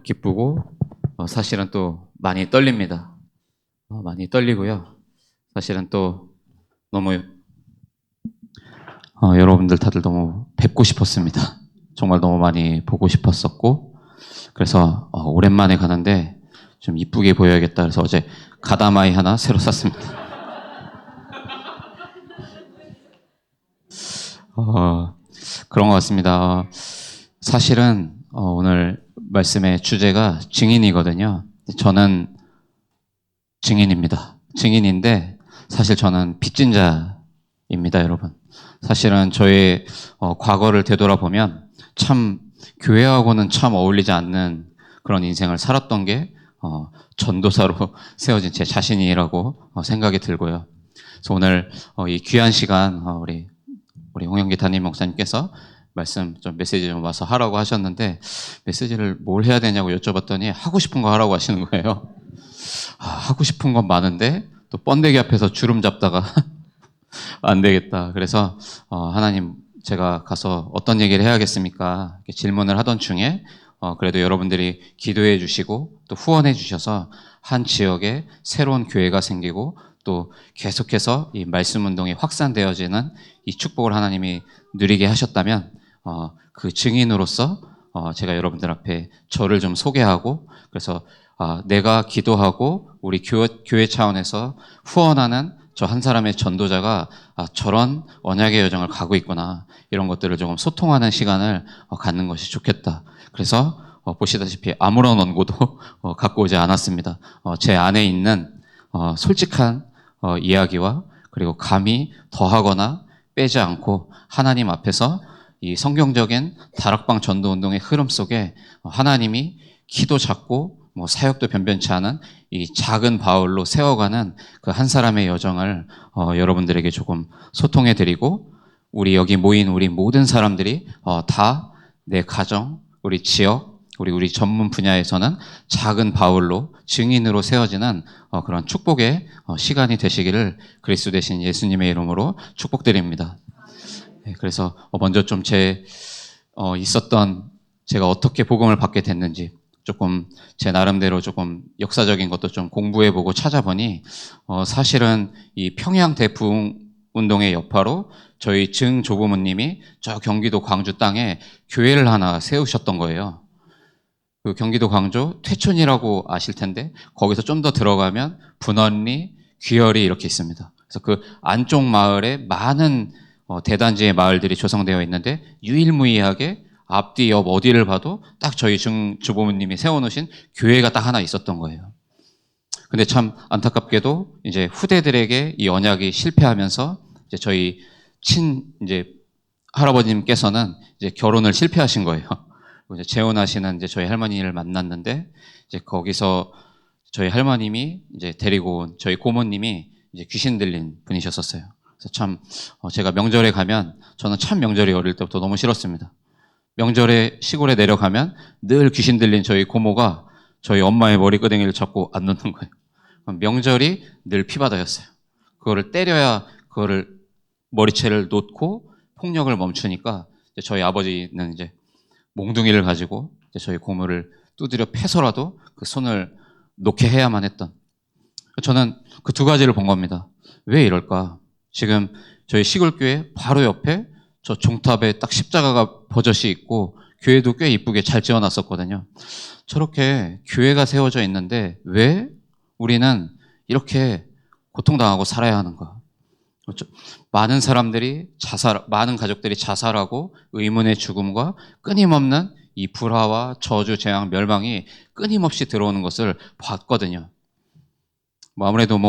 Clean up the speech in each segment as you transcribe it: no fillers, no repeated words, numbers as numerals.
기쁘고 사실은 또 많이 떨립니다. 많이 떨리고요. 사실은 또 너무 여러분들 다들 너무 뵙고 싶었습니다. 정말 너무 많이 보고 싶었었고, 그래서 오랜만에 가는데 좀 이쁘게 보여야겠다. 그래서 어제 가다마이 하나 새로 샀습니다. 그런 것 같습니다. 사실은 오늘 말씀의 주제가 증인이거든요. 저는 증인입니다. 증인인데 사실 저는 빚진 자입니다, 여러분. 사실은 저의 과거를 되돌아보면 참 교회하고는 참 어울리지 않는 그런 인생을 살았던 게 전도사로 세워진 제 자신이라고 생각이 들고요. 그래서 오늘 이 귀한 시간 우리 홍영기 담임 목사님께서 말씀 좀 메시지 좀 와서 하라고 하셨는데 메시지를 뭘 해야 되냐고 여쭤봤더니 하고 싶은 거 하라고 하시는 거예요. 하고 싶은 건 많은데 또 번데기 앞에서 주름 잡다가 안 되겠다. 그래서 하나님 제가 가서 어떤 얘기를 해야겠습니까? 이렇게 질문을 하던 중에 그래도 여러분들이 기도해 주시고 또 후원해 주셔서 한 지역에 새로운 교회가 생기고 또 계속해서 이 말씀 운동이 확산되어지는 이 축복을 하나님이 누리게 하셨다면 그 증인으로서 제가 여러분들 앞에 저를 좀 소개하고 그래서 내가 기도하고 우리 교회 차원에서 후원하는 저 한 사람의 전도자가 저런 언약의 여정을 가고 있구나 이런 것들을 조금 소통하는 시간을 갖는 것이 좋겠다. 그래서 보시다시피 아무런 원고도 갖고 오지 않았습니다. 제 안에 있는 솔직한 이야기와 그리고 감히 더하거나 빼지 않고 하나님 앞에서 이 성경적인 다락방 전도운동의 흐름 속에 하나님이 키도 작고 사역도 변변치 않은 이 작은 바울로 세워가는 그 한 사람의 여정을 여러분들에게 조금 소통해 드리고 우리 여기 모인 우리 모든 사람들이 다 내 가정, 우리 지역, 우리 전문 분야에서는 작은 바울로 증인으로 세워지는 그런 축복의 시간이 되시기를 그리스도 되신 예수님의 이름으로 축복드립니다. 그래서 먼저 좀 있었던 제가 어떻게 복음을 받게 됐는지 조금 제 나름대로 조금 역사적인 것도 좀 공부해보고 찾아보니 사실은 이 평양 대부흥 운동의 여파로 저희 증조부모님이 저 경기도 광주 땅에 교회를 하나 세우셨던 거예요. 그 경기도 광주 퇴촌이라고 아실 텐데 거기서 좀 더 들어가면 분원리, 귀열이 이렇게 있습니다. 그래서 그 안쪽 마을에 많은 대단지의 마을들이 조성되어 있는데 유일무이하게 앞뒤 옆 어디를 봐도 딱 저희 증조부모님이 세워놓으신 교회가 딱 하나 있었던 거예요. 근데 참 안타깝게도 이제 후대들에게 이 언약이 실패하면서 이제 저희 이제 할아버님께서는 이제 결혼을 실패하신 거예요. 이제 재혼하시는 이제 저희 할머니를 만났는데 이제 거기서 저희 할머님이 이제 데리고 온 저희 고모님이 이제 귀신 들린 분이셨었어요. 그래서 참 제가 명절에 가면 저는 참 명절이 어릴 때부터 너무 싫었습니다. 명절에 시골에 내려가면 늘 귀신 들린 저희 고모가 저희 엄마의 머리끄댕이를 잡고 안 놓는 거예요. 명절이 늘 피바다였어요. 그거를 때려야 그거를 머리채를 놓고 폭력을 멈추니까 저희 아버지는 이제 몽둥이를 가지고 저희 고모를 두드려 패서라도 그 손을 놓게 해야만 했던. 저는 그 두 가지를 본 겁니다. 왜 이럴까? 지금 저희 시골교회 바로 옆에 저 종탑에 딱 십자가가 버젓이 있고 교회도 꽤 이쁘게 잘 지어놨었거든요. 저렇게 교회가 세워져 있는데 왜 우리는 이렇게 고통당하고 살아야 하는가? 많은 사람들이 많은 가족들이 자살하고 의문의 죽음과 끊임없는 이 불화와 저주, 재앙, 멸망이 끊임없이 들어오는 것을 봤거든요. 아무래도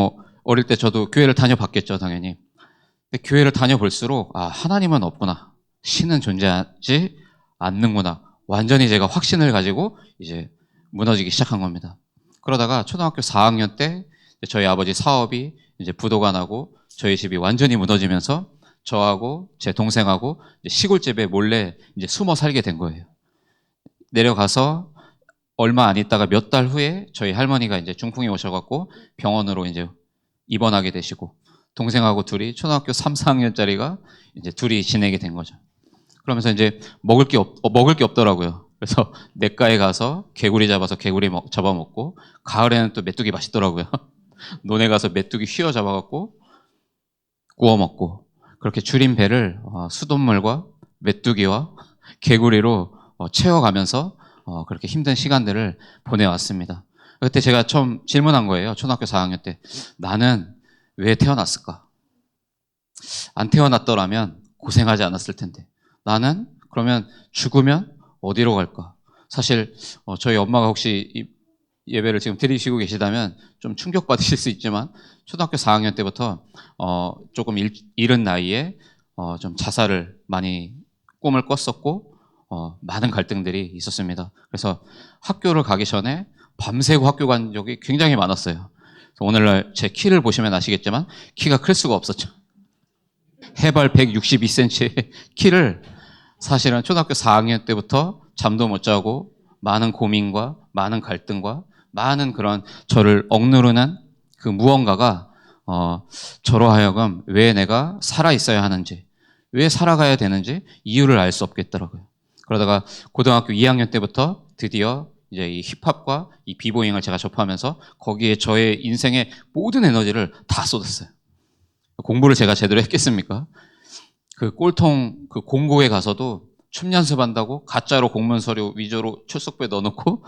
어릴 때 저도 교회를 다녀봤겠죠, 당연히. 근데 교회를 다녀볼수록 하나님은 없구나. 신은 존재하지 않는구나. 완전히 제가 확신을 가지고 이제 무너지기 시작한 겁니다. 그러다가 초등학교 4학년 때 저희 아버지 사업이 이제 부도가 나고 저희 집이 완전히 무너지면서 저하고 제 동생하고 시골집에 몰래 이제 숨어 살게 된 거예요. 내려가서 얼마 안 있다가 몇 달 후에 저희 할머니가 이제 중풍이 오셔갖고 병원으로 이제 입원하게 되시고 동생하고 둘이 초등학교 3, 4학년짜리가 이제 둘이 지내게 된 거죠. 그러면서 이제 먹을 게 없더라고요. 그래서 냇가에 가서 개구리 잡아서 개구리 잡아먹고, 가을에는 또 메뚜기 맛있더라고요. 논에 가서 메뚜기 휘어 잡아갖고 구워 먹고, 그렇게 줄인 배를 수돗물과 메뚜기와 개구리로 채워가면서 그렇게 힘든 시간들을 보내왔습니다. 그때 제가 처음 질문한 거예요. 초등학교 4학년 때. 나는 왜 태어났을까? 안 태어났더라면 고생하지 않았을 텐데. 나는 그러면 죽으면 어디로 갈까? 사실 저희 엄마가 혹시 이 예배를 지금 드리시고 계시다면 좀 충격받으실 수 있지만, 초등학교 4학년 때부터 조금 이른 나이에 좀 자살을 많이 꿈을 꿨었고, 많은 갈등들이 있었습니다. 그래서 학교를 가기 전에 밤새고 학교 간 적이 굉장히 많았어요. 오늘날 제 키를 보시면 아시겠지만 키가 클 수가 없었죠. 해발 162cm의 키를 사실은 초등학교 4학년 때부터 잠도 못 자고 많은 고민과 많은 갈등과 많은 그런 저를 억누르는 그 무언가가 저로 하여금 왜 내가 살아 있어야 하는지, 왜 살아가야 되는지 이유를 알 수 없겠더라고요. 그러다가 고등학교 2학년 때부터 드디어 이제 이 힙합과 이 비보잉을 제가 접하면서 거기에 저의 인생의 모든 에너지를 다 쏟았어요. 공부를 제가 제대로 했겠습니까? 그 꼴통 그 공고에 가서도 춤 연습한다고 가짜로 공문 서류 위조로 출석부에 넣어놓고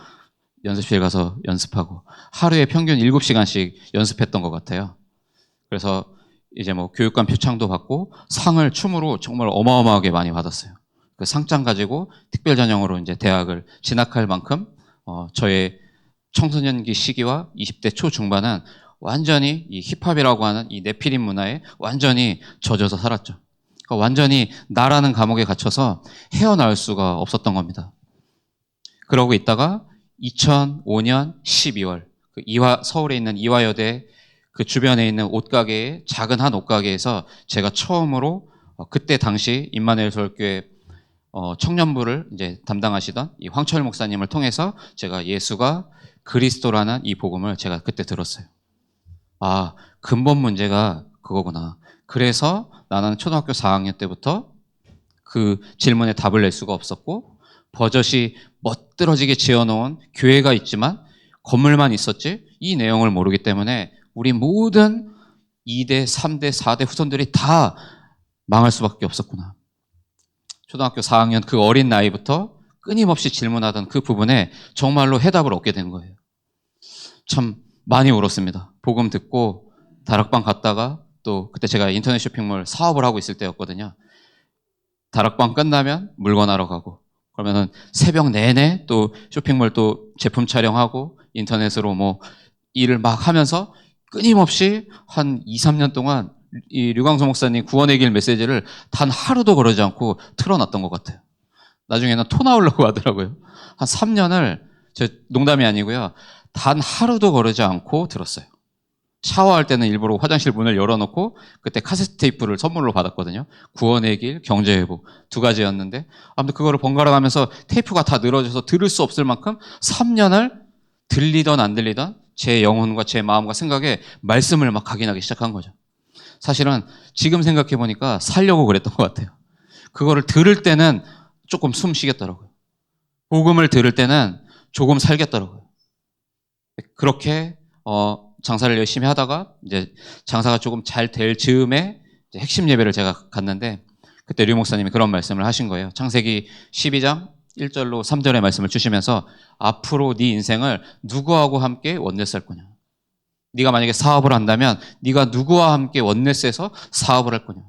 연습실 가서 연습하고, 하루에 평균 7시간씩 연습했던 것 같아요. 그래서 이제 뭐 교육감 표창도 받고 상을 춤으로 정말 어마어마하게 많이 받았어요. 그 상장 가지고 특별 전형으로 이제 대학을 진학할 만큼 저의 청소년기 시기와 20대 초중반은 완전히 이 힙합이라고 하는 이 네피림 문화에 완전히 젖어서 살았죠. 그러니까 완전히 나라는 감옥에 갇혀서 헤어나올 수가 없었던 겁니다. 그러고 있다가 2005년 12월 그 서울에 있는 이화여대 그 주변에 있는 옷가게의 작은 한 옷가게에서 제가 처음으로 그때 당시 임마누엘 서울교회 청년부를 이제 담당하시던 이 황철 목사님을 통해서 제가 예수가 그리스도라는 이 복음을 제가 그때 들었어요. 아, 근본 문제가 그거구나. 그래서 나는 초등학교 4학년 때부터 그 질문에 답을 낼 수가 없었고, 버젓이 멋들어지게 지어놓은 교회가 있지만 건물만 있었지 이 내용을 모르기 때문에 우리 모든 2대, 3대, 4대 후손들이 다 망할 수밖에 없었구나. 초등학교 4학년 그 어린 나이부터 끊임없이 질문하던 그 부분에 정말로 해답을 얻게 된 거예요. 참 많이 울었습니다. 복음 듣고 다락방 갔다가, 또 그때 제가 인터넷 쇼핑몰 사업을 하고 있을 때였거든요. 다락방 끝나면 물건하러 가고, 그러면은 새벽 내내 또 쇼핑몰 또 제품 촬영하고 인터넷으로 뭐 일을 막 하면서 끊임없이 한 2, 3년 동안 이 류광수 목사님 구원의 길 메시지를 단 하루도 거르지 않고 틀어놨던 것 같아요. 나중에는 토 나오려고 하더라고요. 한 3년을, 제 농담이 아니고요, 단 하루도 거르지 않고 들었어요. 샤워할 때는 일부러 화장실 문을 열어놓고 그때 카세트 테이프를 선물로 받았거든요. 구원의 길, 경제회복 두 가지였는데, 아무튼 그거를 번갈아 가면서 테이프가 다 늘어져서 들을 수 없을 만큼 3년을 들리던 안 들리던 제 영혼과 제 마음과 생각에 말씀을 막 각인하기 시작한 거죠. 사실은 지금 생각해 보니까 살려고 그랬던 것 같아요. 그거를 들을 때는 조금 숨 쉬겠더라고요. 복음을 들을 때는 조금 살겠더라고요. 그렇게 장사를 열심히 하다가 이제 장사가 조금 잘 될 즈음에 핵심 예배를 제가 갔는데, 그때 류 목사님이 그런 말씀을 하신 거예요. 창세기 12장 1절로 3절의 말씀을 주시면서, 앞으로 네 인생을 누구하고 함께 원넷 살 거냐. 네가 만약에 사업을 한다면 네가 누구와 함께 원넷에서 사업을 할 거냐.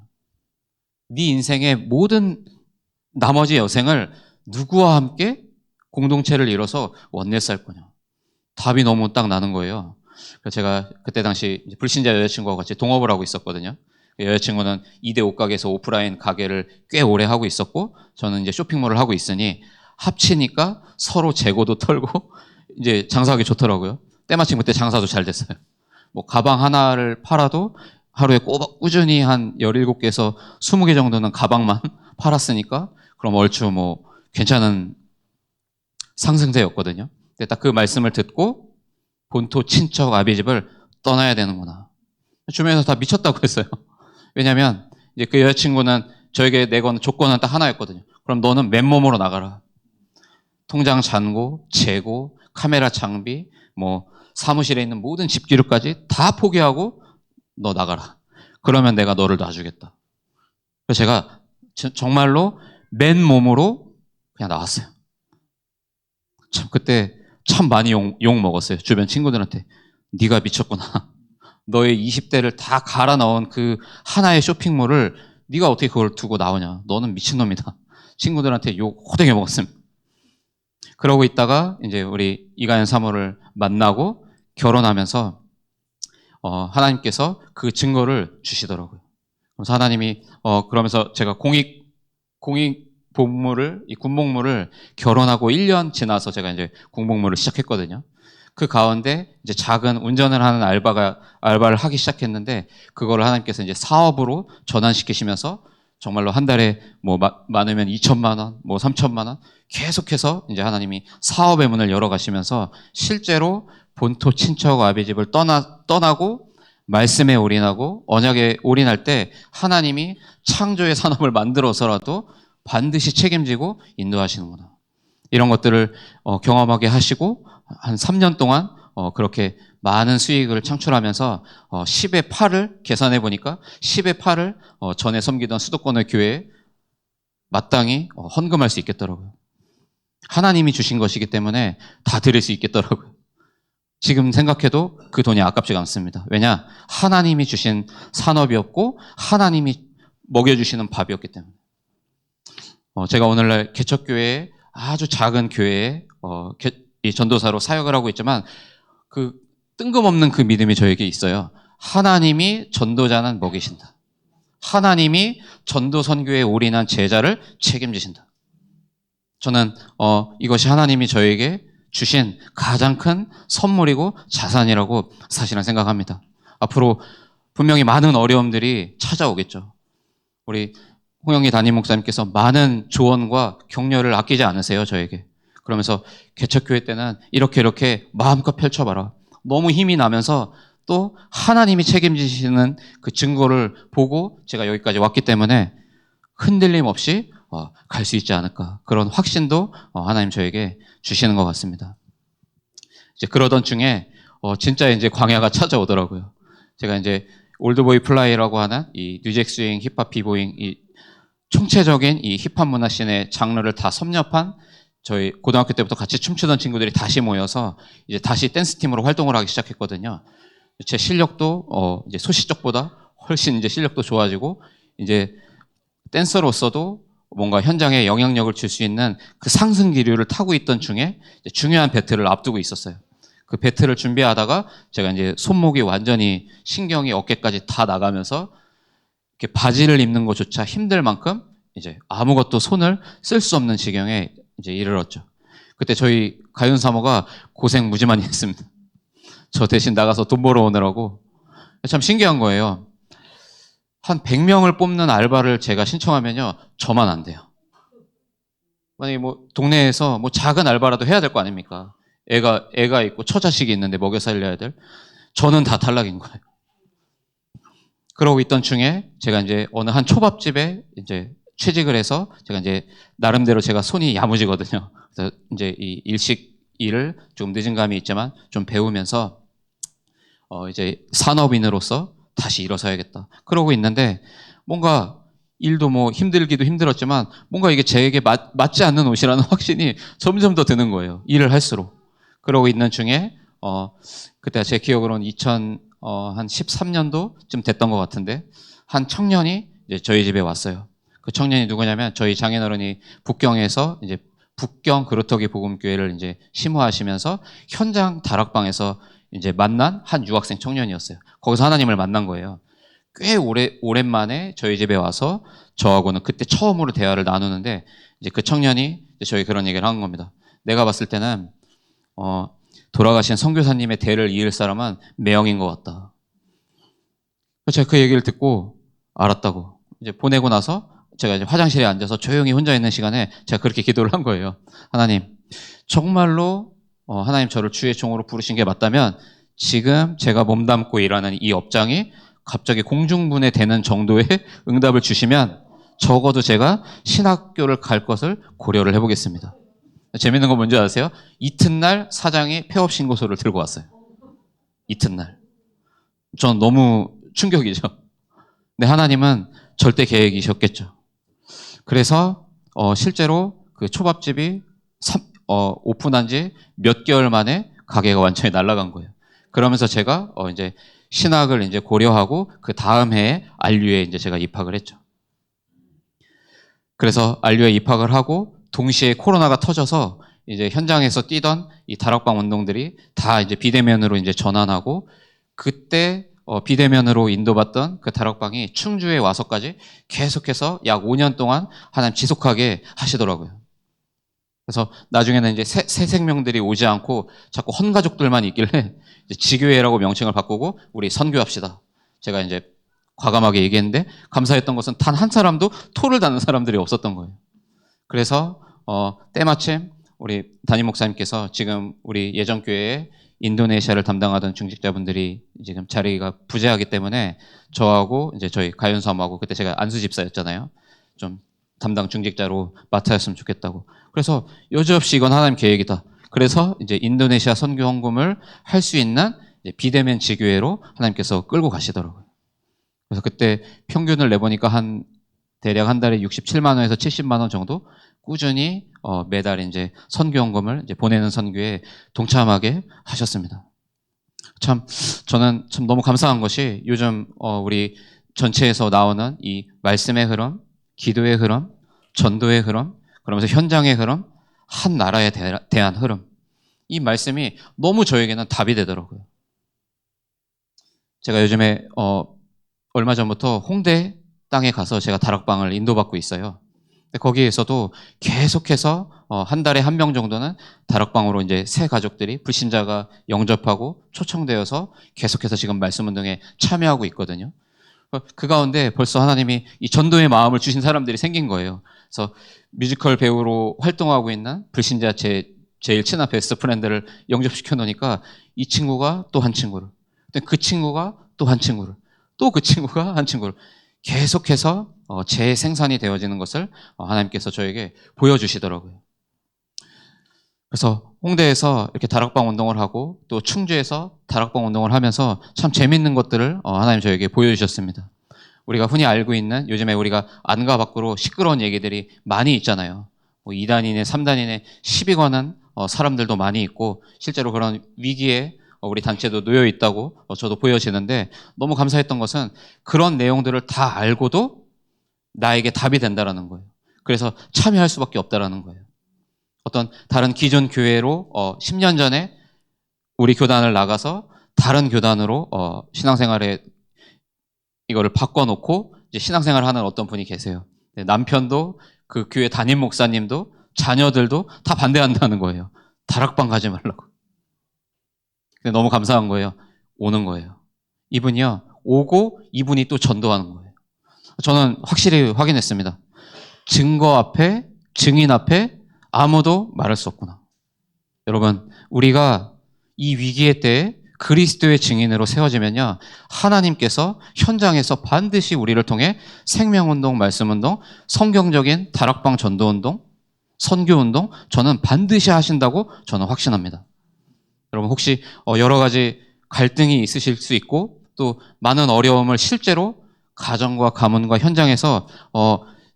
네 인생의 모든 나머지 여생을 누구와 함께 공동체를 이뤄서 원넷 살 거냐. 답이 너무 딱 나는 거예요. 그래서 제가 그때 당시 불신자 여자친구와 같이 동업을 하고 있었거든요. 여자친구는 2대 옷가게에서 오프라인 가게를 꽤 오래 하고 있었고, 저는 이제 쇼핑몰을 하고 있으니 합치니까 서로 재고도 털고 이제 장사하기 좋더라고요. 때마침 그때 장사도 잘 됐어요. 뭐 가방 하나를 팔아도 하루에 꾸준히 한 17개에서 20개 정도는 가방만 팔았으니까 그럼 얼추 뭐 괜찮은 상승세였거든요. 근데 딱 그 말씀을 듣고 본토 친척 아비집을 떠나야 되는구나. 주변에서 다 미쳤다고 했어요. 왜냐면 이제 그 여자친구는 저에게 내건 조건은 딱 하나였거든요. 그럼 너는 맨몸으로 나가라. 통장 잔고, 재고, 카메라 장비, 뭐 사무실에 있는 모든 집기류까지 다 포기하고 너 나가라. 그러면 내가 너를 놔주겠다. 그래서 제가 정말로 맨몸으로 그냥 나왔어요. 참 그때 참 많이 욕 먹었어요. 주변 친구들한테. 네가 미쳤구나. 너의 20대를 다 갈아 넣은 그 하나의 쇼핑몰을 네가 어떻게 그걸 두고 나오냐. 너는 미친놈이다. 친구들한테 욕 호되게 먹었습니다. 그러고 있다가 이제 우리 이가연 사모를 만나고 결혼하면서 하나님께서 그 증거를 주시더라고요. 그래서 하나님이 그러면서 제가 공익 복무를, 이 군복무를 결혼하고 1년 지나서 제가 이제 군복무를 시작했거든요. 그 가운데 이제 작은 운전을 하는 알바를 하기 시작했는데 그거를 하나님께서 이제 사업으로 전환시키시면서 정말로 한 달에 뭐 많으면 2천만 원, 뭐 3천만 원 계속해서 이제 하나님이 사업의 문을 열어가시면서 실제로 본토 친척 아비집을 떠나고 말씀에 올인하고 언약에 올인할 때 하나님이 창조의 산업을 만들어서라도 반드시 책임지고 인도하시는구나. 이런 것들을 경험하게 하시고 한 3년 동안 그렇게 많은 수익을 창출하면서 10의 8을 계산해 보니까 10의 8을 전에 섬기던 수도권의 교회에 마땅히 헌금할 수 있겠더라고요. 하나님이 주신 것이기 때문에 다 드릴 수 있겠더라고요. 지금 생각해도 그 돈이 아깝지가 않습니다. 왜냐? 하나님이 주신 산업이었고 하나님이 먹여주시는 밥이었기 때문에. 제가 오늘날 개척교회에 아주 작은 교회에 이 전도사로 사역을 하고 있지만 그 뜬금없는 그 믿음이 저에게 있어요. 하나님이 전도자는 먹이신다. 하나님이 전도 선교에 올인한 제자를 책임지신다. 저는 이것이 하나님이 저에게 주신 가장 큰 선물이고 자산이라고 사실은 생각합니다. 앞으로 분명히 많은 어려움들이 찾아오겠죠. 우리 홍영기 담임 목사님께서 많은 조언과 격려를 아끼지 않으세요, 저에게. 그러면서 개척교회 때는 이렇게 마음껏 펼쳐봐라. 너무 힘이 나면서 또 하나님이 책임지시는 그 증거를 보고 제가 여기까지 왔기 때문에 흔들림 없이 갈 수 있지 않을까. 그런 확신도 하나님 저에게 주시는 것 같습니다. 이제 그러던 중에 진짜 이제 광야가 찾아오더라고요. 제가 이제 올드보이 플라이라고 하는 이 뉴잭 스윙, 힙합, 비보잉, 이 총체적인 이 힙합 문화 씬의 장르를 다 섭렵한 저희 고등학교 때부터 같이 춤추던 친구들이 다시 모여서 이제 다시 댄스 팀으로 활동을 하기 시작했거든요. 제 실력도 이제 소시적보다 훨씬 이제 실력도 좋아지고 이제 댄서로서도 뭔가 현장에 영향력을 줄 수 있는 그 상승 기류를 타고 있던 중에 중요한 배틀을 앞두고 있었어요. 그 배틀을 준비하다가 제가 이제 손목이 완전히 신경이 어깨까지 다 나가면서 이렇게 바지를 입는 것조차 힘들 만큼 이제 아무것도 손을 쓸 수 없는 지경에 이제 이르렀죠. 그때 저희 가윤 사모가 고생 무지 많이 했습니다. 저 대신 나가서 돈 벌어오느라고. 참 신기한 거예요. 한 100명을 뽑는 알바를 제가 신청하면요, 저만 안 돼요. 만약에 뭐 동네에서 뭐 작은 알바라도 해야 될 거 아닙니까? 애가 있고 처자식이 있는데 먹여 살려야 될. 저는 다 탈락인 거예요. 그러고 있던 중에 제가 이제 어느 한 초밥집에 이제 취직을 해서 제가 이제 나름대로 제가 손이 야무지거든요. 그래서 이제 이 일식 일을 좀 늦은 감이 있지만 좀 배우면서 이제 산업인으로서 다시 일어서야겠다. 그러고 있는데 뭔가 일도 뭐 힘들기도 힘들었지만 뭔가 이게 제게 맞지 않는 옷이라는 확신이 점점 더 드는 거예요. 일을 할수록. 그러고 있는 중에 그때 제 기억으로는 2013년도쯤 됐던 것 같은데 한 청년이 이제 저희 집에 왔어요. 그 청년이 누구냐면 저희 장인어른이 북경에서 이제 북경 그루터기 복음교회를 이제 심호하시면서 현장 다락방에서 이제 만난 한 유학생 청년이었어요. 거기서 하나님을 만난 거예요. 꽤 오랜만에 저희 집에 와서 저하고는 그때 처음으로 대화를 나누는데 이제 그 청년이 이제 저희 그런 얘기를 한 겁니다. 내가 봤을 때는 돌아가신 선교사님의 대를 이을 사람은 매형인 것 같다. 제가 그 얘기를 듣고 알았다고. 이제 보내고 나서 제가 이제 화장실에 앉아서 조용히 혼자 있는 시간에 제가 그렇게 기도를 한 거예요. 하나님, 정말로 하나님 저를 주의 종으로 부르신 게 맞다면 지금 제가 몸담고 일하는 이 업장이 갑자기 공중분해 되는 정도의 응답을 주시면 적어도 제가 신학교를 갈 것을 고려를 해보겠습니다. 재밌는 건 뭔지 아세요? 이튿날 사장이 폐업 신고서를 들고 왔어요. 이튿날. 전 너무 충격이죠. 근데 하나님은 절대 계획이셨겠죠. 그래서 실제로 그 초밥집이 오픈한 지 몇 개월 만에 가게가 완전히 날아간 거예요. 그러면서 제가 이제 신학을 이제 고려하고 그 다음 해에 안류에 이제 제가 입학을 했죠. 그래서 안류에 입학을 하고 동시에 코로나가 터져서 이제 현장에서 뛰던 이 다락방 운동들이 다 이제 비대면으로 이제 전환하고 그때 비대면으로 인도받던 그 다락방이 충주에 와서까지 계속해서 약 5년 동안 하나님 지속하게 하시더라고요. 그래서 나중에는 이제 새 생명들이 오지 않고 자꾸 헌가족들만 있길래 이제 지교회라고 명칭을 바꾸고 우리 선교합시다. 제가 이제 과감하게 얘기했는데 감사했던 것은 단 한 사람도 토를 다는 사람들이 없었던 거예요. 그래서 때마침 우리 담임 목사님께서 지금 우리 예전교회에 인도네시아를 담당하던 중직자분들이 지금 자리가 부재하기 때문에 저하고 이제 저희 가윤사모하고 그때 제가 안수집사였잖아요. 좀 담당 중직자로 맡아였으면 좋겠다고. 그래서 여지없이 이건 하나님 계획이다. 그래서 이제 인도네시아 선교 헌금을 할 수 있는 비대면 지교회로 하나님께서 끌고 가시더라고요. 그래서 그때 평균을 내보니까 대략 한 달에 67만 원에서 70만 원 정도 꾸준히 매달 이제 선교 헌금을 이제 보내는 선교에 동참하게 하셨습니다. 참 저는 참 너무 감사한 것이 요즘 우리 전체에서 나오는 이 말씀의 흐름, 기도의 흐름, 전도의 흐름, 그러면서 현장의 흐름, 한 나라에 대한 흐름. 이 말씀이 너무 저에게는 답이 되더라고요. 제가 요즘에 얼마 전부터 홍대 땅에 가서 제가 다락방을 인도받고 있어요. 거기에서도 계속해서 한 달에 한 명 정도는 다락방으로 이제 새 가족들이 불신자가 영접하고 초청되어서 계속해서 지금 말씀 운동에 참여하고 있거든요. 그 가운데 벌써 하나님이 이 전도의 마음을 주신 사람들이 생긴 거예요. 그래서 뮤지컬 배우로 활동하고 있는 불신자 제일 친한 베스트 프렌드를 영접시켜 놓으니까 이 친구가 또 한 친구를, 그 친구가 또 한 친구를, 또 그 친구가 한 친구를 계속해서 재생산이 되어지는 것을 하나님께서 저에게 보여주시더라고요. 그래서 홍대에서 이렇게 다락방 운동을 하고 또 충주에서 다락방 운동을 하면서 참 재밌는 것들을 하나님 저에게 보여주셨습니다. 우리가 흔히 알고 있는 요즘에 우리가 안과 밖으로 시끄러운 얘기들이 많이 있잖아요. 뭐 2단이네 3단이네 시비 거는 사람들도 많이 있고 실제로 그런 위기에 우리 단체도 놓여 있다고 저도 보여지는데 너무 감사했던 것은 그런 내용들을 다 알고도 나에게 답이 된다라는 거예요. 그래서 참여할 수밖에 없다라는 거예요. 어떤 다른 기존 교회로 10년 전에 우리 교단을 나가서 다른 교단으로 신앙생활에 이거를 바꿔놓고 이제 신앙생활을 하는 어떤 분이 계세요. 남편도 그 교회 담임 목사님도 자녀들도 다 반대한다는 거예요. 다락방 가지 말라고. 근데 너무 감사한 거예요. 오는 거예요. 이분이요. 오고 이분이 또 전도하는 거예요. 저는 확실히 확인했습니다. 증거 앞에, 증인 앞에 아무도 말할 수 없구나. 여러분, 우리가 이 위기의 때에 그리스도의 증인으로 세워지면요. 하나님께서 현장에서 반드시 우리를 통해 생명운동, 말씀운동, 성경적인 다락방 전도운동, 선교운동 저는 반드시 하신다고 저는 확신합니다. 여러분 혹시 여러 가지 갈등이 있으실 수 있고 또 많은 어려움을 실제로 가정과 가문과 현장에서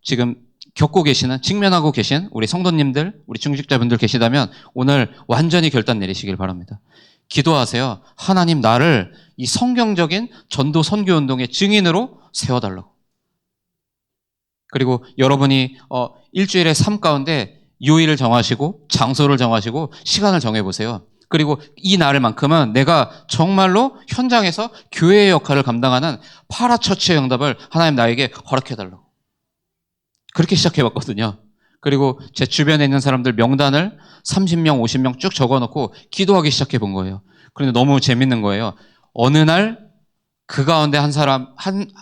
지금 겪고 계시는, 직면하고 계신 우리 성도님들, 우리 중직자분들 계시다면 오늘 완전히 결단 내리시길 바랍니다. 기도하세요. 하나님 나를 이 성경적인 전도 선교 운동의 증인으로 세워달라고. 그리고 여러분이 일주일의 삶 가운데 요일을 정하시고 장소를 정하시고 시간을 정해보세요. 그리고 이 날만큼은 내가 정말로 현장에서 교회의 역할을 감당하는 파라처치의 응답을 하나님 나에게 허락해달라고. 그렇게 시작해봤거든요. 그리고 제 주변에 있는 사람들 명단을 30명, 50명 쭉 적어놓고 기도하기 시작해본 거예요. 그런데 너무 재밌는 거예요. 어느 날 그 가운데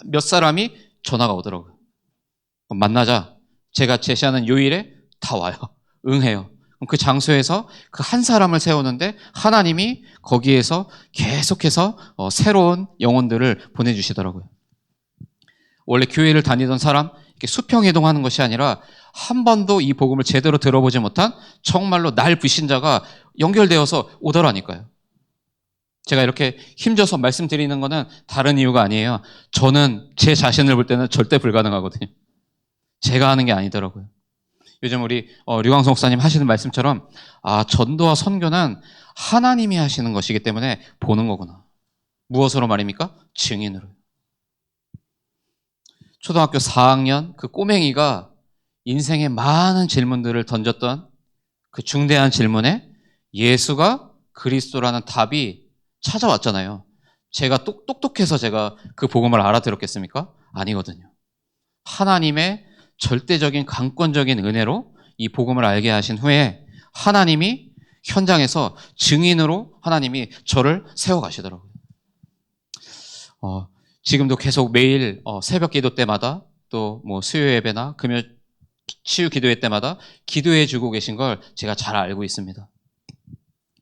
몇 사람이 전화가 오더라고요. 만나자. 제가 제시하는 요일에 다 와요. 응해요. 그 장소에서 그 한 사람을 세우는데 하나님이 거기에서 계속해서 새로운 영혼들을 보내주시더라고요. 원래 교회를 다니던 사람, 이렇게 수평이동하는 것이 아니라 한 번도 이 복음을 제대로 들어보지 못한 정말로 날 불신자가 연결되어서 오더라니까요. 제가 이렇게 힘줘서 말씀드리는 거는 다른 이유가 아니에요. 저는 제 자신을 볼 때는 절대 불가능하거든요. 제가 하는 게 아니더라고요. 요즘 우리 류광성 목사님 하시는 말씀처럼 전도와 선교는 하나님이 하시는 것이기 때문에 보는 거구나. 무엇으로 말입니까? 증인으로. 초등학교 4학년 그 꼬맹이가 인생의 많은 질문들을 던졌던 그 중대한 질문에 예수가 그리스도라는 답이 찾아왔잖아요. 제가 똑똑해서 제가 그 복음을 알아들었겠습니까? 아니거든요. 하나님의 절대적인 강권적인 은혜로 이 복음을 알게 하신 후에 하나님이 현장에서 증인으로 하나님이 저를 세워가시더라고요. 지금도 계속 매일 새벽 기도 때마다 또 뭐 수요 예배나 금요 치유 기도회 때마다 기도해 주고 계신 걸 제가 잘 알고 있습니다.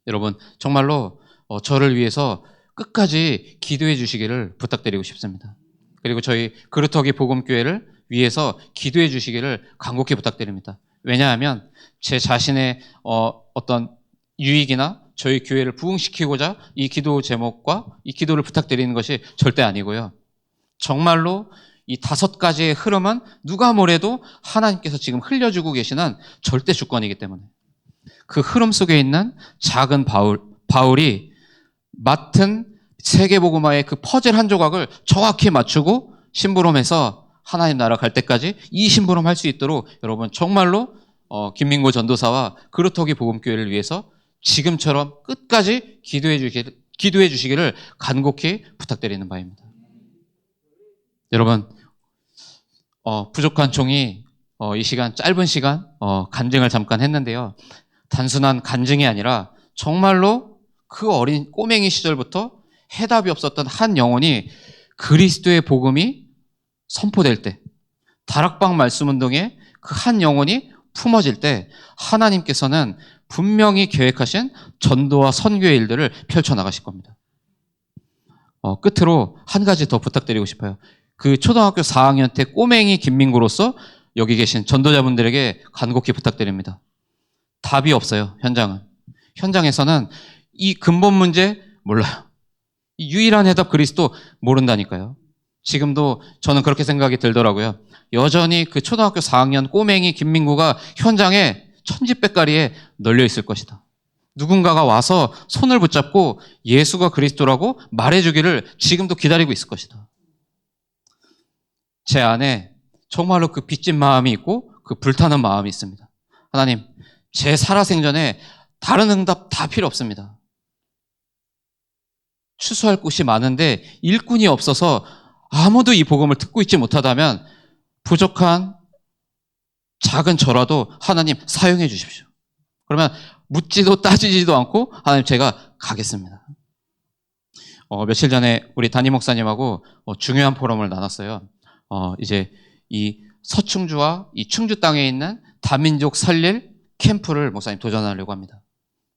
여러분 정말로 저를 위해서 끝까지 기도해 주시기를 부탁드리고 싶습니다. 그리고 저희 그루터기 복음교회를 위해서 기도해 주시기를 간곡히 부탁드립니다. 왜냐하면 제 자신의 어떤 유익이나 저희 교회를 부흥시키고자 이 기도 제목과 이 기도를 부탁드리는 것이 절대 아니고요. 정말로 이 5가지의 흐름은 누가 뭐래도 하나님께서 지금 흘려주고 계시는 절대 주권이기 때문에 그 흐름 속에 있는 작은 바울이 맡은 세계복음화의 그 퍼즐 한 조각을 정확히 맞추고 심부름해서 하나님 나라 갈 때까지 이 심부름 할 수 있도록 여러분 정말로 김민고 전도사와 그루터기 복음교회를 위해서 지금처럼 끝까지 기도해 주시기를 간곡히 부탁드리는 바입니다. 여러분 부족한 종이 이 시간 짧은 시간 간증을 잠깐 했는데요. 단순한 간증이 아니라 정말로 그 어린 꼬맹이 시절부터 해답이 없었던 한 영혼이 그리스도의 복음이 선포될 때, 다락방 말씀 운동에 그 한 영혼이 품어질 때 하나님께서는 분명히 계획하신 전도와 선교의 일들을 펼쳐나가실 겁니다. 끝으로 한 가지 더 부탁드리고 싶어요. 그 초등학교 4학년 때 꼬맹이 김민구로서 여기 계신 전도자분들에게 간곡히 부탁드립니다. 답이 없어요, 현장은. 현장에서는 이 근본 문제 몰라요. 이 유일한 해답 그리스도 모른다니까요. 지금도 저는 그렇게 생각이 들더라고요. 여전히 그 초등학교 4학년 꼬맹이 김민구가 현장에 천지백가리에 널려 있을 것이다. 누군가가 와서 손을 붙잡고 예수가 그리스도라고 말해주기를 지금도 기다리고 있을 것이다. 제 안에 정말로 그 빚진 마음이 있고 그 불타는 마음이 있습니다. 하나님, 제 살아생전에 다른 응답 다 필요 없습니다. 추수할 곳이 많은데 일꾼이 없어서 아무도 이 복음을 듣고 있지 못하다면 부족한 작은 저라도 하나님 사용해 주십시오. 그러면 묻지도 따지지도 않고 하나님 제가 가겠습니다. 며칠 전에 우리 담임 목사님하고 중요한 포럼을 나눴어요. 이제 이 서충주와 이 충주 땅에 있는 다민족 살릴 캠프를 목사님 도전하려고 합니다.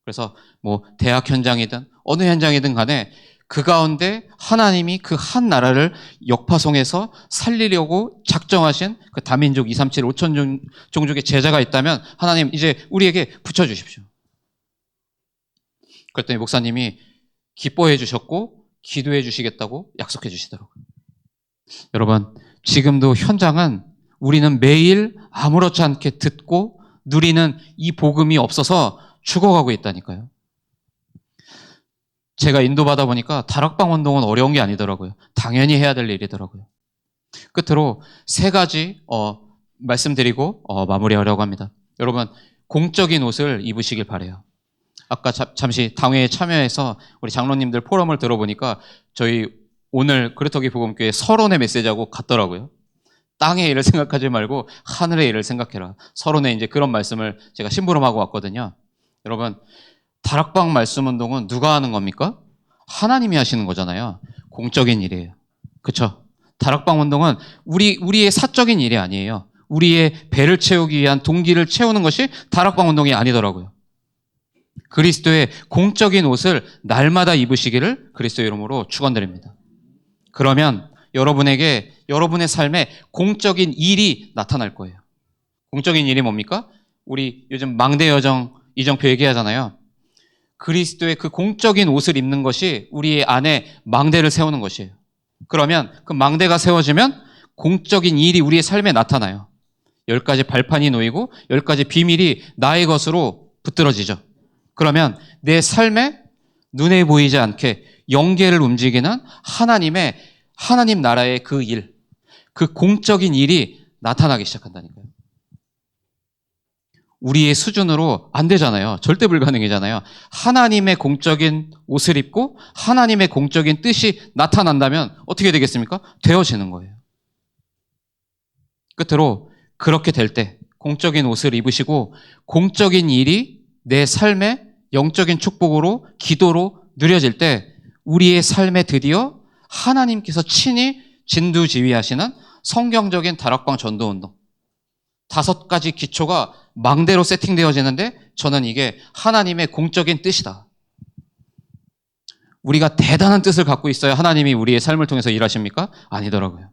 그래서 뭐 대학 현장이든 어느 현장이든 간에 그 가운데 하나님이 그 한 나라를 역파송해서 살리려고 작정하신 그 다민족 237, 5천 종족의 제자가 있다면 하나님 이제 우리에게 붙여주십시오. 그랬더니 목사님이 기뻐해 주셨고 기도해 주시겠다고 약속해 주시더라고요. 여러분 지금도 현장은 우리는 매일 아무렇지 않게 듣고 누리는 이 복음이 없어서 죽어가고 있다니까요. 제가 인도받아 보니까 다락방 운동은 어려운 게 아니더라고요. 당연히 해야 될 일이더라고요. 끝으로 3가지 말씀드리고 마무리하려고 합니다. 여러분 공적인 옷을 입으시길 바라요. 아까 잠시 당회에 참여해서 우리 장로님들 포럼을 들어보니까 저희 오늘 그루터기 복음교회 서론의 메시지하고 같더라고요. 땅의 일을 생각하지 말고 하늘의 일을 생각해라. 서론에 이제 그런 말씀을 제가 심부름하고 왔거든요. 여러분 다락방 말씀 운동은 누가 하는 겁니까? 하나님이 하시는 거잖아요. 공적인 일이에요. 그렇죠? 다락방 운동은 우리의 사적인 일이 아니에요. 우리의 배를 채우기 위한 동기를 채우는 것이 다락방 운동이 아니더라고요. 그리스도의 공적인 옷을 날마다 입으시기를 그리스도 이름으로 축원드립니다. 그러면 여러분에게 여러분의 삶에 공적인 일이 나타날 거예요. 공적인 일이 뭡니까? 우리 요즘 망대 여정 이정표 얘기하잖아요. 그리스도의 그 공적인 옷을 입는 것이 우리의 안에 망대를 세우는 것이에요. 그러면 그 망대가 세워지면 공적인 일이 우리의 삶에 나타나요. 10가지 발판이 놓이고 10가지 비밀이 나의 것으로 붙들어지죠. 그러면 내 삶에 눈에 보이지 않게 영계를 움직이는 하나님 나라의 그 일, 그 공적인 일이 나타나기 시작한다니까요. 우리의 수준으로 안 되잖아요. 절대 불가능이잖아요. 하나님의 공적인 옷을 입고 하나님의 공적인 뜻이 나타난다면 어떻게 되겠습니까? 되어지는 거예요. 끝으로 그렇게 될 때 공적인 옷을 입으시고 공적인 일이 내 삶의 영적인 축복으로 기도로 누려질 때 우리의 삶에 드디어 하나님께서 친히 진두지휘하시는 성경적인 다락방 전도운동 5가지 기초가 망대로 세팅되어지는데 저는 이게 하나님의 공적인 뜻이다. 우리가 대단한 뜻을 갖고 있어야 하나님이 우리의 삶을 통해서 일하십니까? 아니더라고요.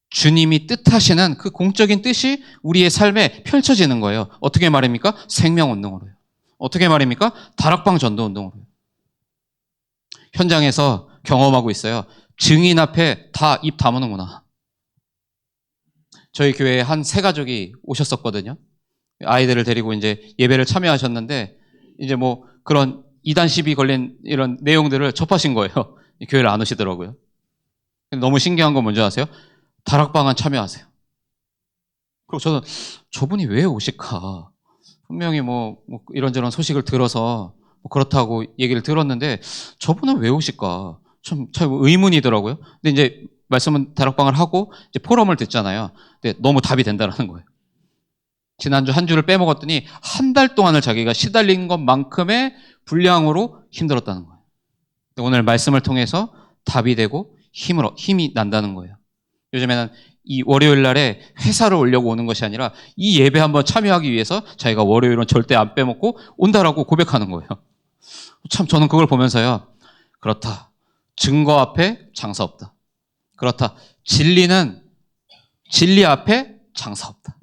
주님이 뜻하시는 그 공적인 뜻이 우리의 삶에 펼쳐지는 거예요. 어떻게 말입니까? 생명운동으로요. 어떻게 말입니까? 다락방 전도운동으로요. 현장에서 경험하고 있어요. 증인 앞에 다 입 다무는구나. 저희 교회에 한 3가족이 오셨었거든요. 아이들을 데리고 이제 예배를 참여하셨는데 이제 뭐 그런 이단 시비 걸린 이런 내용들을 접하신 거예요. 교회를 안 오시더라고요. 너무 신기한 건 뭔지 아세요? 다락방은 참여하세요. 그리고 저는 저분이 왜 오실까? 분명히 뭐 이런저런 소식을 들어서 뭐 그렇다고 얘기를 들었는데 저분은 왜 오실까? 참 의문이더라고요. 근데 이제 말씀은 다락방을 하고 이제 포럼을 듣잖아요. 근데 너무 답이 된다라는 거예요. 지난주 한 주를 빼먹었더니 한 달 동안을 자기가 시달린 것만큼의 분량으로 힘들었다는 거예요. 오늘 말씀을 통해서 답이 되고 힘이 난다는 거예요. 요즘에는 이 월요일 날에 회사를 오려고 오는 것이 아니라 이 예배 한번 참여하기 위해서 자기가 월요일은 절대 안 빼먹고 온다라고 고백하는 거예요. 참 저는 그걸 보면서요. 그렇다. 증거 앞에 장사 없다. 그렇다. 진리 앞에 장사 없다.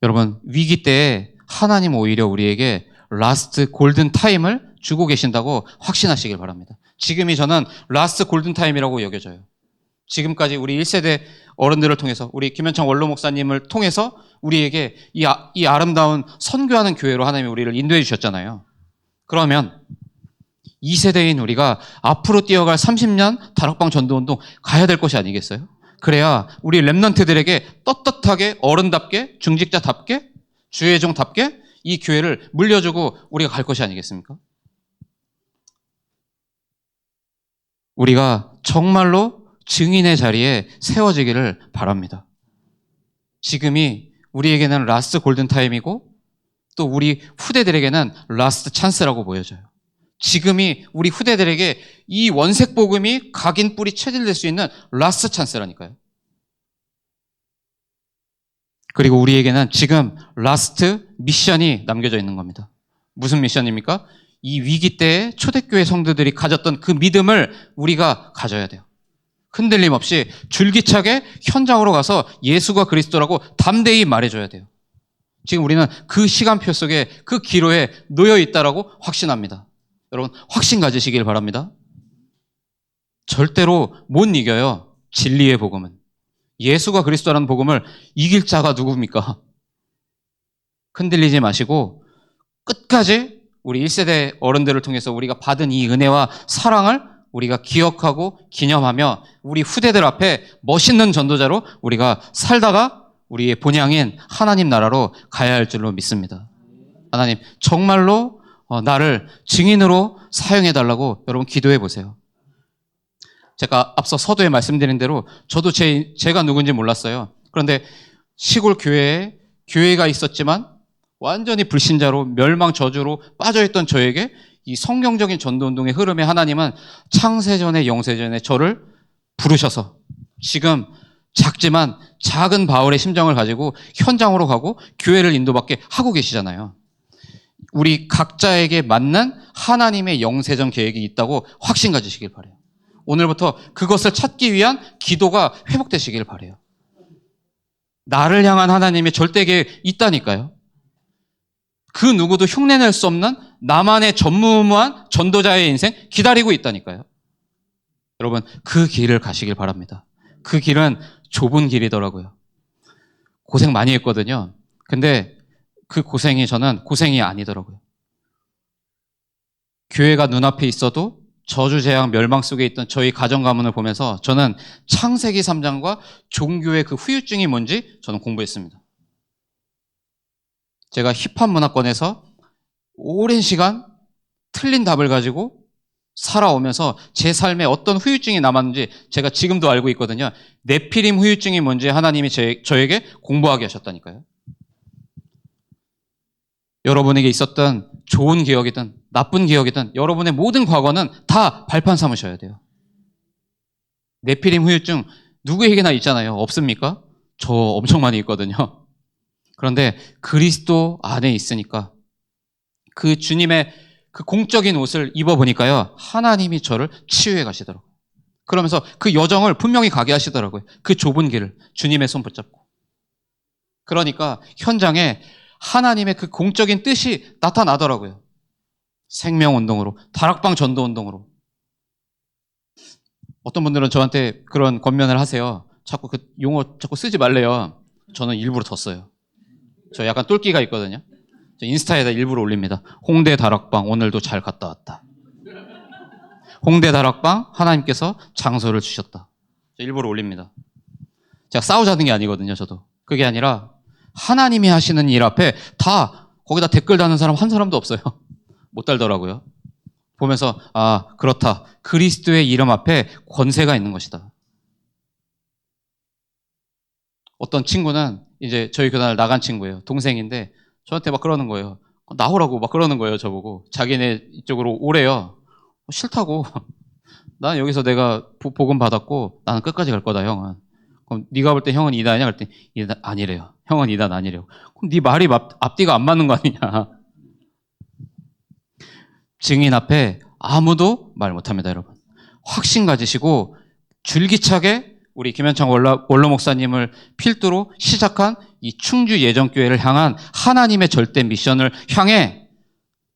여러분, 위기 때에 하나님 오히려 우리에게 라스트 골든 타임을 주고 계신다고 확신하시길 바랍니다. 지금이 저는 라스트 골든 타임이라고 여겨져요. 지금까지 우리 1세대 어른들을 통해서 우리 김현창 원로 목사님을 통해서 우리에게 이 아름다운 선교하는 교회로 하나님이 우리를 인도해 주셨잖아요. 그러면 2세대인 우리가 앞으로 뛰어갈 30년 다락방 전도운동 가야 될 것이 아니겠어요? 그래야 우리 랩런트들에게 떳떳하게 어른답게 중직자답게 주의 종답게 이 교회를 물려주고 우리가 갈 것이 아니겠습니까? 우리가 정말로 증인의 자리에 세워지기를 바랍니다. 지금이 우리에게는 라스트 골든타임이고 또 우리 후대들에게는 라스트 찬스라고 보여져요. 지금이 우리 후대들에게 이 원색 복음이 각인 뿌리 체질될 수 있는 라스트 찬스라니까요. 그리고 우리에게는 지금 라스트 미션이 남겨져 있는 겁니다. 무슨 미션입니까? 이 위기 때에 초대교회 성도들이 가졌던 그 믿음을 우리가 가져야 돼요. 흔들림 없이 줄기차게 현장으로 가서 예수가 그리스도라고 담대히 말해줘야 돼요. 지금 우리는 그 시간표 속에 그 기로에 놓여 있다라고 확신합니다. 여러분 확신 가지시길 바랍니다. 절대로 못 이겨요. 진리의 복음은. 예수가 그리스도라는 복음을 이길 자가 누굽니까? 흔들리지 마시고 끝까지 우리 1세대 어른들을 통해서 우리가 받은 이 은혜와 사랑을 우리가 기억하고 기념하며 우리 후대들 앞에 멋있는 전도자로 우리가 살다가 우리의 본향인 하나님 나라로 가야 할 줄로 믿습니다. 하나님 정말로 나를 증인으로 사용해달라고 여러분 기도해 보세요. 제가 앞서 서두에 말씀드린 대로 저도 제가 누군지 몰랐어요. 그런데 시골 교회가 있었지만 완전히 불신자로 멸망 저주로 빠져있던 저에게 이 성경적인 전도운동의 흐름에 하나님은 창세전에 영세전에 저를 부르셔서 지금 작지만 작은 바울의 심정을 가지고 현장으로 가고 교회를 인도받게 하고 계시잖아요. 우리 각자에게 맞는 하나님의 영세전 계획이 있다고 확신 가지시길 바라요. 오늘부터 그것을 찾기 위한 기도가 회복되시길 바라요. 나를 향한 하나님의 절대 계획 있다니까요. 그 누구도 흉내낼 수 없는 나만의 전무후무한 전도자의 인생 기다리고 있다니까요. 여러분, 그 길을 가시길 바랍니다. 그 길은 좁은 길이더라고요. 고생 많이 했거든요. 근데 그 고생이 저는 고생이 아니더라고요. 교회가 눈앞에 있어도 저주재앙 멸망 속에 있던 저희 가정 가문을 보면서 저는 창세기 3장과 종교의 그 후유증이 뭔지 저는 공부했습니다. 제가 힙합 문화권에서 오랜 시간 틀린 답을 가지고 살아오면서 제 삶에 어떤 후유증이 남았는지 제가 지금도 알고 있거든요. 네피림 후유증이 뭔지 하나님이 저에게 공부하게 하셨다니까요. 여러분에게 있었던 좋은 기억이든 나쁜 기억이든 여러분의 모든 과거는 다 발판 삼으셔야 돼요. 네피림 후유증 누구에게나 있잖아요. 없습니까? 저 엄청 많이 있거든요. 그런데 그리스도 안에 있으니까 그 주님의 그 공적인 옷을 입어보니까요. 하나님이 저를 치유해 가시더라고요. 그러면서 그 여정을 분명히 가게 하시더라고요. 그 좁은 길을 주님의 손 붙잡고. 그러니까 현장에 하나님의 그 공적인 뜻이 나타나더라고요. 생명운동으로, 다락방 전도운동으로. 어떤 분들은 저한테 그런 권면을 하세요. 자꾸 그 용어 자꾸 쓰지 말래요. 저는 일부러 더 써요. 저 약간 똘끼가 있거든요. 저 인스타에다 일부러 올립니다. 홍대 다락방 오늘도 잘 갔다 왔다. 홍대 다락방 하나님께서 장소를 주셨다. 저 일부러 올립니다. 제가 싸우자는 게 아니거든요. 저도. 그게 아니라 하나님이 하시는 일 앞에 다 거기다 댓글 다는 사람 한 사람도 없어요. 못 달더라고요. 보면서 아 그렇다. 그리스도의 이름 앞에 권세가 있는 것이다. 어떤 친구는 이제 저희 교단을 나간 친구예요. 동생인데 저한테 막 그러는 거예요. 나오라고 막 그러는 거예요. 저보고. 자기네 이쪽으로 오래요. 싫다고. 난 여기서 내가 복음 받았고 나는 끝까지 갈 거다 형은. 그럼 네가 볼 때 형은 이단이냐? 그랬더니 이단 아니래요. 형은 이단 아니래요. 그럼 네 말이 앞뒤가 안 맞는 거 아니냐. 증인 앞에 아무도 말 못합니다. 여러분. 확신 가지시고 줄기차게 우리 김현창 원로 목사님을 필두로 시작한 이 충주 예정교회를 향한 하나님의 절대 미션을 향해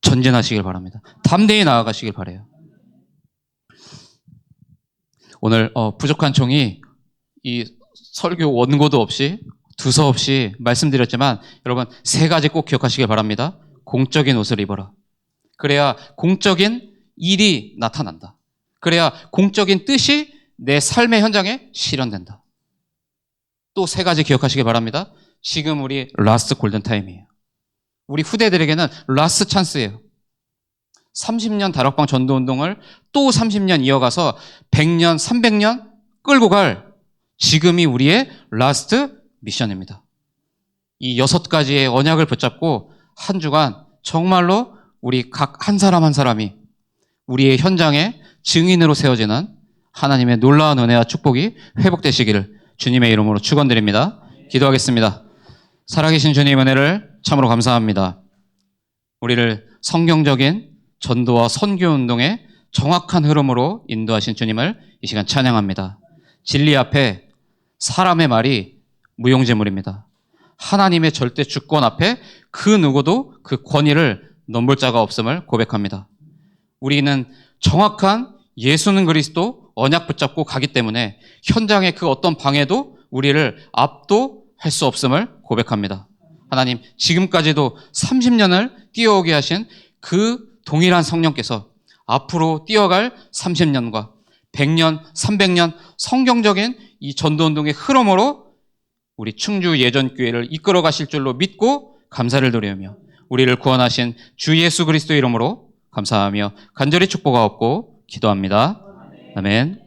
전진하시길 바랍니다. 담대히 나아가시길 바라요. 오늘 부족한 총이 이 설교 원고도 없이 두서 없이 말씀드렸지만 여러분 세 가지 꼭 기억하시길 바랍니다. 공적인 옷을 입어라. 그래야 공적인 일이 나타난다. 그래야 공적인 뜻이 내 삶의 현장에 실현된다. 또 세 가지 기억하시길 바랍니다. 지금 우리 라스트 골든타임이에요. 우리 후대들에게는 라스트 찬스예요. 30년 다락방 전도운동을 또 30년 이어가서 100년, 300년 끌고 갈 지금이 우리의 라스트 미션입니다. 이 6가지의 언약을 붙잡고 한 주간 정말로 우리 각 한 사람 한 사람이 우리의 현장에 증인으로 세워지는 하나님의 놀라운 은혜와 축복이 회복되시기를 주님의 이름으로 축원드립니다. 기도하겠습니다. 살아계신 주님 은혜를 참으로 감사합니다. 우리를 성경적인 전도와 선교운동의 정확한 흐름으로 인도하신 주님을 이 시간 찬양합니다. 진리 앞에 사람의 말이 무용지물입니다. 하나님의 절대 주권 앞에 그 누구도 그 권위를 넘볼 자가 없음을 고백합니다. 우리는 정확한 예수는 그리스도 언약 붙잡고 가기 때문에 현장의 그 어떤 방해도 우리를 압도할 수 없음을 고백합니다. 하나님, 지금까지도 30년을 뛰어오게 하신 그 동일한 성령께서 앞으로 뛰어갈 30년과 100년, 300년 성경적인 이 전도운동의 흐름으로 우리 충주 예전교회를 이끌어 가실 줄로 믿고 감사를 드리며 우리를 구원하신 주 예수 그리스도 이름으로 감사하며 간절히 축복하옵고 기도합니다. 아멘.